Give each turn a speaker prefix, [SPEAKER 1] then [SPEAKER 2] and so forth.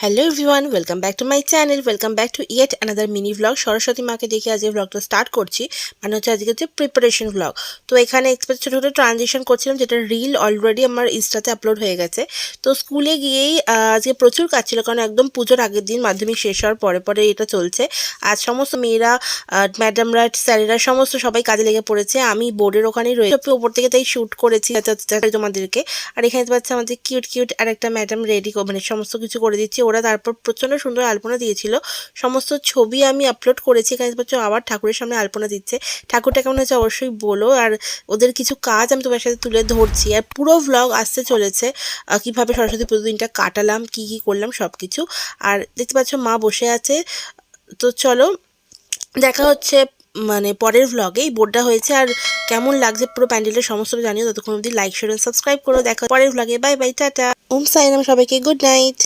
[SPEAKER 1] Hello everyone, welcome back to my channel. Welcome back to yet another mini vlog. Saraswati মাকে দেখে আজকে ভ্লগটা start করছি। মানে হচ্ছে আজকে হচ্ছে প্রিপারেশন ভ্লগ। তো এখানে এক্সপ্রেস ছোটো ছোটো ট্রানজিশন করছিলাম, যেটা রিল অলরেডি আমার ইনস্টাতে আপলোড হয়ে গেছে। তো স্কুলে গিয়েই আজকে প্রচুর কাজ ছিল, কারণ একদম পুজোর আগের দিন, মাধ্যমিক শেষ হওয়ার পরে পরে এটা চলছে। আজ সমস্ত মেয়েরা, ম্যাডামরা, স্যারেরা সমস্ত সবাই কাজে লেগে পড়েছে। আমি বোর্ডের ওখানেই রয়েছে, ওপর থেকে তাই শ্যুট করেছি তোমাদেরকে। আর এখানে পাচ্ছে আমাদের কিউট কিউট আর একটা ম্যাডাম রেডি, মানে সমস্ত কিছু করে দিচ্ছি। ওরা তারপর প্রচণ্ড সুন্দর আলপনা দিয়েছিল। সমস্ত ছবি আমি আপলোড করেছি। এখানে পাচ্ছ আবার ঠাকুরের সামনে আলপনা দিচ্ছে। ঠাকুরটা কেমন হচ্ছে অবশ্যই বলো। আর ওদের কিছু কাজ আমি তোমার সাথে তুলে ধরছি। আর পুরো ভ্লগ আসতে চলেছে, কীভাবে সরস্বতী পুজো দিনটা কাটালাম, কী কী করলাম সব কিছু। আর দেখতে পাচ্ছ মা বসে আছে। তো চলো দেখা হচ্ছে মানে পরের ভ্লগে। এই বোর্ডটা হয়েছে, আর কেমন লাগছে পুরো প্যান্ডেলের সমস্ত জানিও। ততক্ষণ অবধি লাইক শেয়ার সাবস্ক্রাইব করো। দেখা পরের ভ্লগে। বাই বাই, টাটা, ওম সাইনাম, সবাইকে গুড নাইট।